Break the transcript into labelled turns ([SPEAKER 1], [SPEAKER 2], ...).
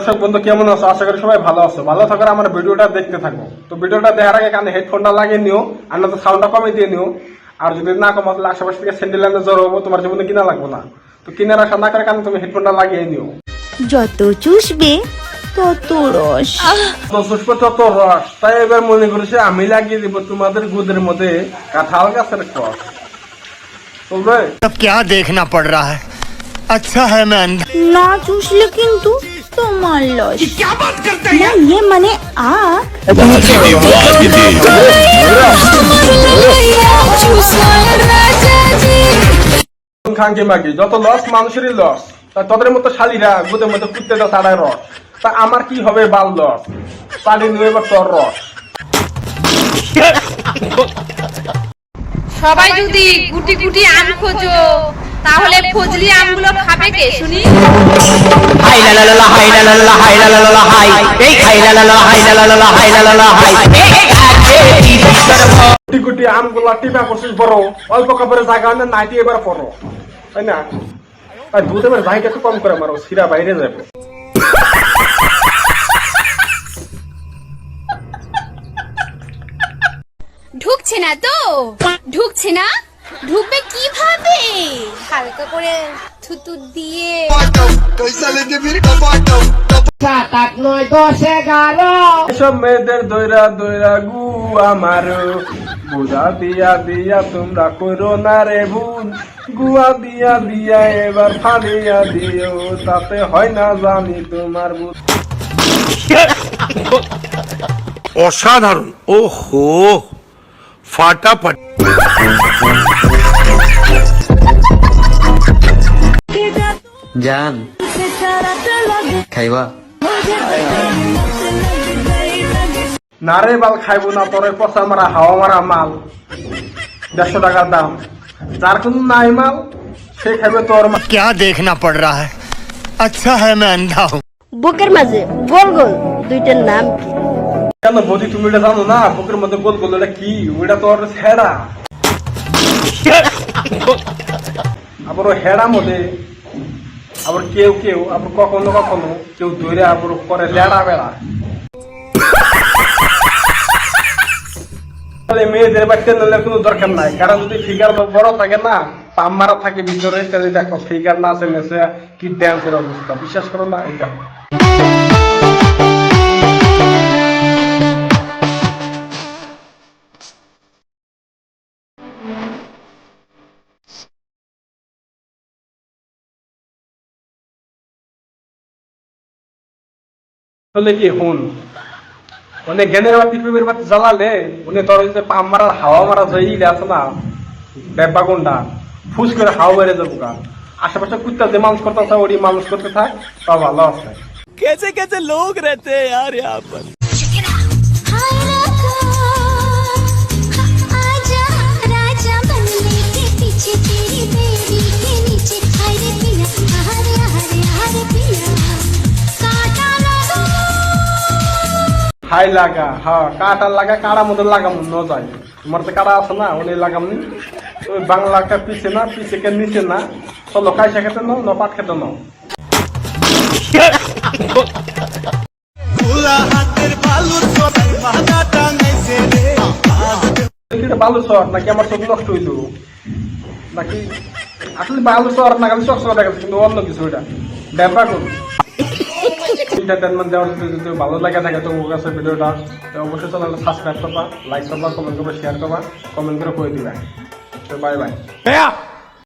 [SPEAKER 1] দর্শক বন্ধু কেমন আছো? আশা করি সবাই ভালো আছো। ভালো থাকার আমার ভিডিওটা দেখতে থাকো। তো ভিডিওটা দেখার আগে কানে হেডফোনটা লাগিয়ে নিও, আর না তো সাউন্ডটা কমিয়ে দিয়ে নিও। আর যদি না কমা তাহলে আশেপাশ থেকে স্যান্ডেল আনতে জড়ো হবো, তোমার জীবনে কিনা লাগবো না। তো কিনার আশা না করে কানে তুমি হেডফোনটা লাগিয়ে নিও।
[SPEAKER 2] যত চুষবে তত রস।
[SPEAKER 1] তত রস। তাই এবার মনে করেছে আমি লাগিয়ে দিব তোমাদের গুদের মধ্যে কাঁঠাল গাছের রস। চলবে?
[SPEAKER 3] अब क्या देखना पड़ रहा है? अच्छा है मैं अंधा।
[SPEAKER 2] না চুষলে কিন্তু তোমার লস। না, ইয়ে মানে আখ।
[SPEAKER 1] খাঙ্কি মাকি যত লস মানুষেরই লস। তা তোদের মতো শালীরা গুদের মধ্যে কুত্তে দাও তারাই রস। তা আমার কি হবে বাল লস? পানি নিয়ে এবার তোর রস।
[SPEAKER 4] সবাই যদি গুটি গুটি আম খোঁজো তাহলে ফজলি আমগুলো খাবে কে শুনি?
[SPEAKER 5] হাই লা লা লা হাই লা লা লা হাই লা লা লা হাই এই হাই লা লা লা হাই লা লা লা হাই লা লা লা হাই
[SPEAKER 1] গুটি গুটি আমগুলা টিপা করছিস বড়, অল্প কাপড়ে জায়গা না নাইটি এবার পড়ো, তাই না? আর দুধ এবার ভাইটা একটু কম করে মারো, সিরা বাইরে যাবে।
[SPEAKER 4] ঢুকছে না তো? ঢুকছে না? ঢুকবে কিভাবে? হালকা করে থুতু দিয়ে।
[SPEAKER 1] এসব মেয়েদের দইরা দইরা গু আমার বুঝা দিয়া দিয়া তোমরা করো না রে ভুল, গুয়া দিয়া দিয়া এবার ফালিয়া দিও, তাতে হয় না জানি তোমার ভুল।
[SPEAKER 3] অসাধারণ। ওহো ফাটাফাট।
[SPEAKER 6] জান খাইবা?
[SPEAKER 1] না রে বাল খাইবো না, তোর পচা মারা হাওয়া মারা মাল 150 টাকার দাম। যার কোনো নাই মাল সে খাইবে তোর মাল।
[SPEAKER 3] क्या देखना पड़ रहा है? अच्छा है मैं अंधा हूँ।
[SPEAKER 7] বুকের মাঝে গোল গোল দুইটার নাম কি?
[SPEAKER 1] কেন বৌদি তুমি এটা জানো না? বুকের মধ্যে গোল গোল এটা কি? ওইটা তোর হেড়া। আবার ও হেড়া মধ্যে আবার কেউ কেউ আবার কখনো কখনো কেউ ধরে আবার করে লেড়া বেড়া। মেয়েদের বাড়িতে নিলে কোনো দরকার নাই, কারণ যদি ফিগার বড় থাকে না, পাম মারা থাকে ভিতরে, তাহলে দেখো ফিগার না আছে নেছে কি ড্যান্সের অবস্থা। বিশ্বাস করো না এটা। তাহলে কি হুন মানে জ্ঞানের বাতি প্রেমের বাতি জ্বালালে উনি তোর পাম মারার হাওয়া মারা যাই আছে না ব্যাপা কোনটা ফুস করে হাওয়া বেড়ে যাবো গা। আশেপাশে কুত্তা যে মানুষ করতে থাকে ওই মানুষ করতে থাক, তা ভালো আছে।
[SPEAKER 3] कैसे कैसे लोग रहते हैं यार यहाँ पर।
[SPEAKER 1] হাই লাগা, হ্যাঁ কাটা লাগা, কাড়া মধ্যে লাগাম ন যায়। তোমার তো কাড়া আছে না, উনি লাগামনি। ওই বাংলাটা পিছে না, পিছে কে নিচে না, চলো কাইসা খেতে নাও, ন পাট খেতে নাও। বালু শহর নাকি আমার চোখ নষ্ট হইল নাকি? আসলে বালু শহর না, খালি চকচকা দেখাচ্ছে, কিন্তু অন্য কিছু এটা ব্যাপার করুন। এন্টারটেনমেন্ট দেওয়ার যদি ভালো লাগে থাকে তো ওর কাছে ভিডিওটা অবশ্যই চ্যানেলটা সাবস্ক্রাইব করবা, লাইক করবা, কমেন্ট করবা, শেয়ার করবা, কমেন্ট করে দিবা। Bye bye.